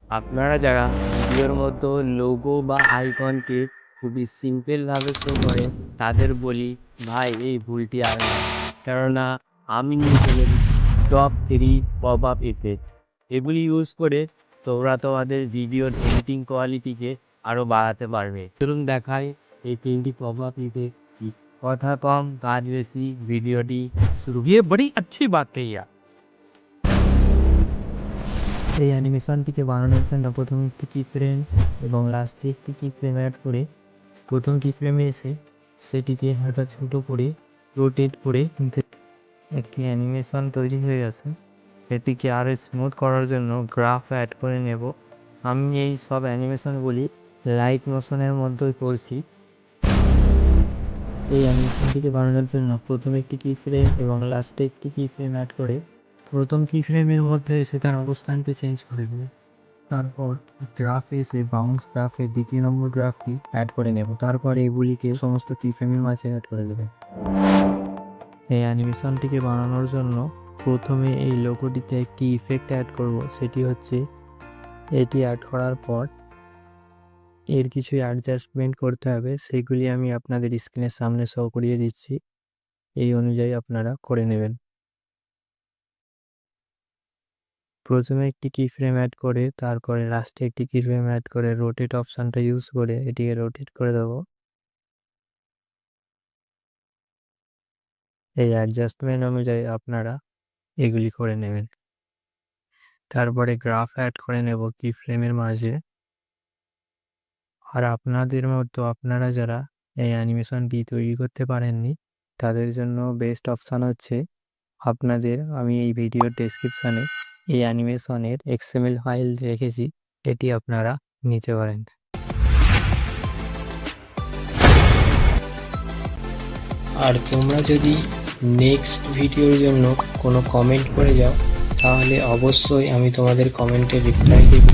আপনারা যারা ভিডিওর মতো লোগো বা আইকনকে খুবই সিম্পলভাবে শো করে তাদের বলি ভাই এই ভুলটি আর না, কেননা আমি নিয়ে চলেছি টপ 3 পপ আপ ইফেক্ট। এগুলি ইউজ করে তোমরা তোমাদের ভিডিওর এডিটিং কোয়ালিটিকে আরও বাড়াতে পারবে। চলুন দেখাই এই 3টি পপ আপ ইফেক্ট কি। কথা কম কাজ বেশি, ভিডিওটি শুরু। ये बड़ी अच्छी बात कही आप। এই অ্যানিমেশনটিকে বানানোর জন্য প্রথমে একটি কি ফ্রেম এবং লাস্টে একটি কি ফ্রেম অ্যাড করে প্রথম কি ফ্রেমে এসে সেটিকে হালকা ছোটো করে রোটেট করে একটি অ্যানিমেশন তৈরি হয়ে গেছে। এটিকে আরও স্মুথ করার জন্য গ্রাফ অ্যাড করে নেব। আমি এই সব অ্যানিমেশনগুলি লাইট মোশনের মধ্যেই করছি। এই অ্যানিমেশনটিকে বানানোর জন্য প্রথমে একটি কি ফ্রেম এবং লাস্টে একটি কি ফ্রেম অ্যাড করে প্রথম কি ফ্রেমের মধ্যে এসে তার অবস্থানকে চেঞ্জ করে দেবে। তারপর গ্রাফে এসে বাউন্স গ্রাফে দ্বিতীয় নম্বর গ্রাফটি অ্যাড করে নেব। তারপর এগুলিকে সমস্ত কি ফ্রেমের মাঝে অ্যাড করে দেবে। এই অ্যানিমেশনটিকে বানানোর জন্য প্রথমে এই লোগোটিতে একটি ইফেক্ট অ্যাড করব, সেটি হচ্ছে এটি অ্যাড করার পর এর কিছু অ্যাডজাস্টমেন্ট করতে হবে, সেগুলি আমি আপনাদের স্ক্রিনের সামনে শো করিয়ে দিচ্ছি। এই অনুযায়ী আপনারা করে নেবেন। প্রথমে একটি কি ফ্রেম অ্যাড করে তারপরে লাস্টে একটি কি ফ্রেম অ্যাড করে রোটেট অপশানটা ইউজ করে এটিকে রোটেট করে দেবো। এই অ্যাডজাস্টমেন্ট অনুযায়ী আপনারা এগুলি করে নেবেন। তারপরে গ্রাফ অ্যাড করে নেব কি ফ্রেমের মাঝে। আর আপনাদের মতো আপনারা যারা এই অ্যানিমেশনটি তৈরি করতে পারেননি তাদের জন্য বেস্ট অপশান হচ্ছে আপনাদের আমি এই ভিডিওর ডেসক্রিপশানে এই অ্যানিমেশনের XML ফাইল রেখেছি, এটি আপনারা নিতে পারেন। আর তোমরা যদি নেক্সট ভিডিওর জন্য কোনো কমেন্ট করে যাও তাহলে অবশ্যই আমি তোমাদের কমেন্টের রিপ্লাই দেব।